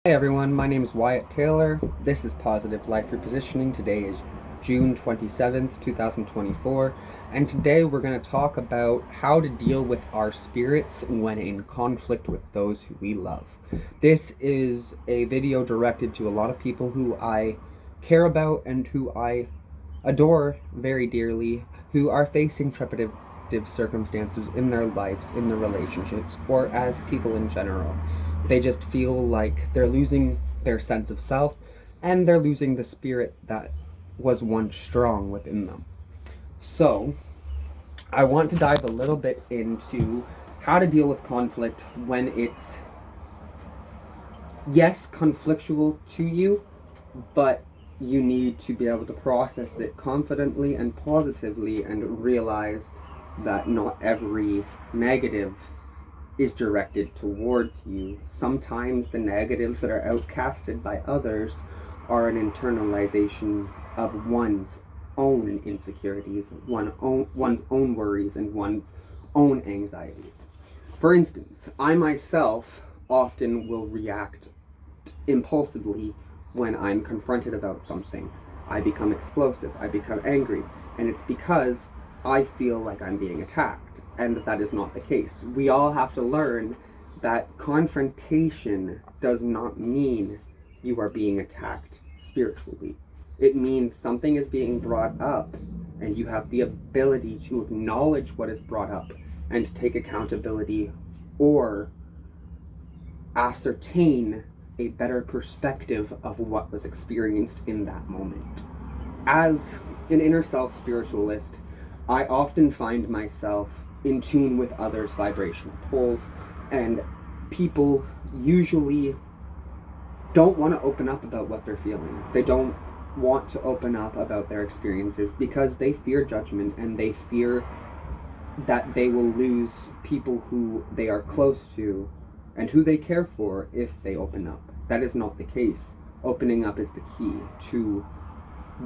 Hey everyone, my name is Wyatt Taylor. This is Positive Life Repositioning. Today is June 27th, 2024, and today we're going to talk about how to deal with our spirits when in conflict with those who we love. This is a video directed to a lot of people who I care about and who I adore very dearly, who are facing trepidative circumstances in their lives, in their relationships, or as people in general. They just feel like they're losing their sense of self and they're losing the spirit that was once strong within them. So, I want to dive a little bit into how to deal with conflict when it's, yes, conflictual to you, but you need to be able to process it confidently and positively and realize that not every negative is directed towards you. Sometimes the negatives that are outcasted by others are an internalization of one's own insecurities, one's own worries, and one's own anxieties. For instance, I myself often will react impulsively when I'm confronted about something. I become explosive, I become angry, and it's because I feel like I'm being attacked. And that is not the case. We all have to learn that confrontation does not mean you are being attacked spiritually. It means something is being brought up, and you have the ability to acknowledge what is brought up and take accountability or ascertain a better perspective of what was experienced in that moment. As an inner self spiritualist, I often find myself in tune with others' vibrational poles, and people usually don't want to open up about what they're feeling. They don't want to open up about their experiences because they fear judgment and they fear that they will lose people who they are close to and who they care for if they open up. That is not the case. Opening up is the key to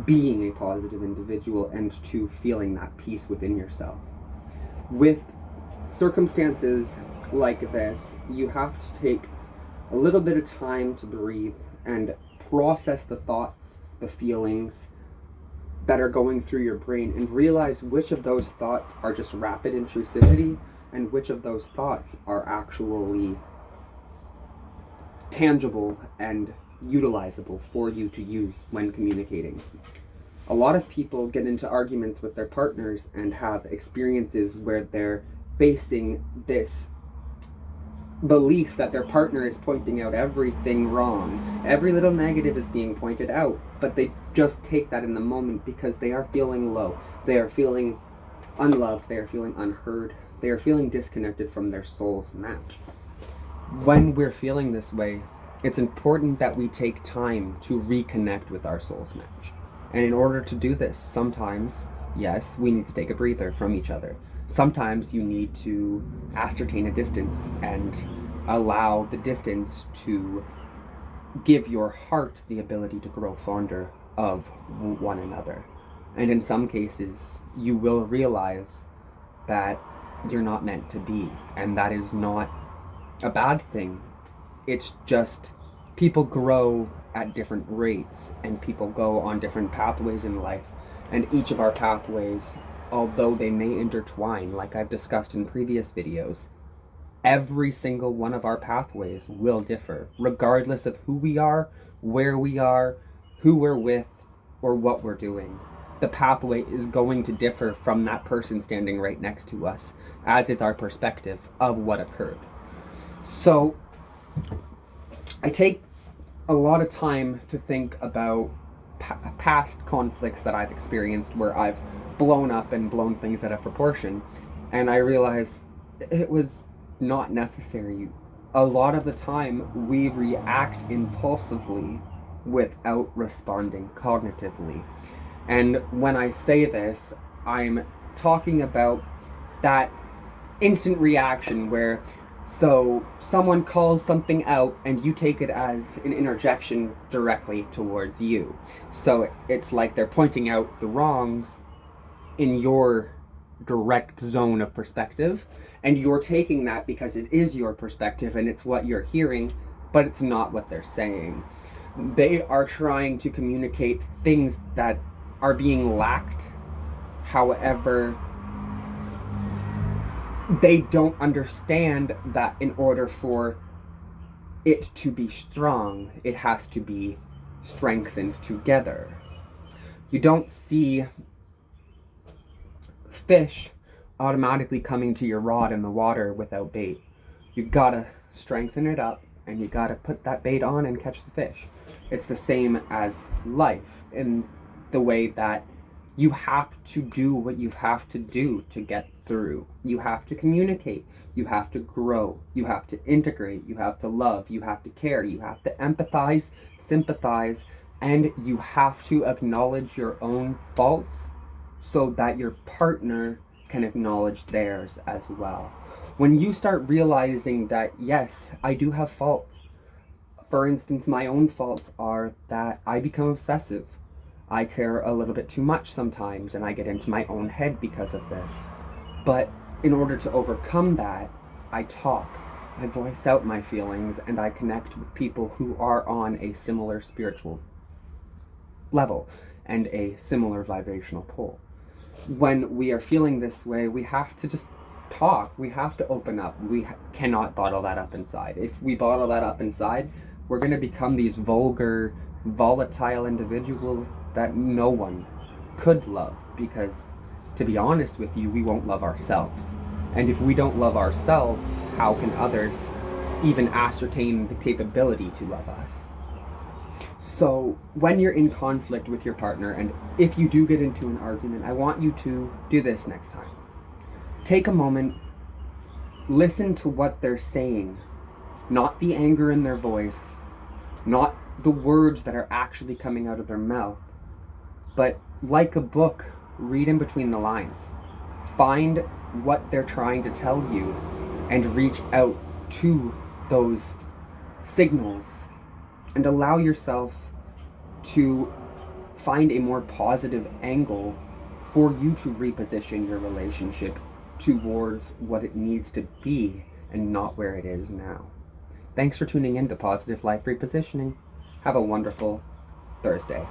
being a positive individual and to feeling that peace within yourself. With circumstances like this, you have to take a little bit of time to breathe and process the thoughts, the feelings that are going through your brain, and realize which of those thoughts are just rapid intrusivity and which of those thoughts are actually tangible and utilizable for you to use when communicating. A lot of people get into arguments with their partners and have experiences where they're facing this belief that their partner is pointing out everything wrong. Every little negative is being pointed out, but they just take that in the moment because they are feeling low. They are feeling unloved. They are feeling unheard. They are feeling disconnected from their soul's match. When we're feeling this way, it's important that we take time to reconnect with our soul's match. And in order to do this, sometimes, yes, we need to take a breather from each other. Sometimes you need to ascertain a distance and allow the distance to give your heart the ability to grow fonder of one another. And in some cases, you will realize that you're not meant to be, and that is not a bad thing. It's just people grow at different rates and people go on different pathways in life, and each of our pathways, although they may intertwine like I've discussed in previous videos, every single one of our pathways will differ regardless of who we are, where we are, who we're with, or what we're doing. The pathway is going to differ from that person standing right next to us, as is our perspective of what occurred. So I take a lot of time to think about past conflicts that I've experienced where I've blown up and blown things out of proportion, and I realized it was not necessary. A lot of the time we react impulsively without responding cognitively. And when I say this, I'm talking about that instant reaction where someone calls something out and you take it as an interjection directly towards you. So it's like they're pointing out the wrongs in your direct zone of perspective, and you're taking that because it is your perspective and it's what you're hearing but it's not what they're saying. They are trying to communicate things that are being lacked. However, they don't understand that in order for it to be strong, it has to be strengthened together. You don't see fish automatically coming to your rod in the water without bait. You gotta strengthen it up, and you gotta put that bait on and catch the fish. It's the same as life, in the way that you have to do what you have to do to get through. You have to communicate, you have to grow, you have to integrate, you have to love, you have to care, you have to empathize, sympathize, and you have to acknowledge your own faults so that your partner can acknowledge theirs as well. When you start realizing that, yes, I do have faults. For instance, my own faults are that I become obsessive. I care a little bit too much sometimes, and I get into my own head because of this. But in order to overcome that, I talk, I voice out my feelings, and I connect with people who are on a similar spiritual level and a similar vibrational pole. When we are feeling this way, we have to just talk. We have to open up. We cannot bottle that up inside. If we bottle that up inside, we're going to become these vulgar, volatile individuals that no one could love, because, to be honest with you, we won't love ourselves. And if we don't love ourselves, how can others even ascertain the capability to love us? So when you're in conflict with your partner, and if you do get into an argument, I want you to do this next time. Take a moment, listen to what they're saying, not the anger in their voice, not the words that are actually coming out of their mouth, but like a book, read in between the lines. Find what they're trying to tell you and reach out to those signals, and allow yourself to find a more positive angle for you to reposition your relationship towards what it needs to be and not where it is now. Thanks for tuning in to Positive Life Repositioning. Have a wonderful Thursday.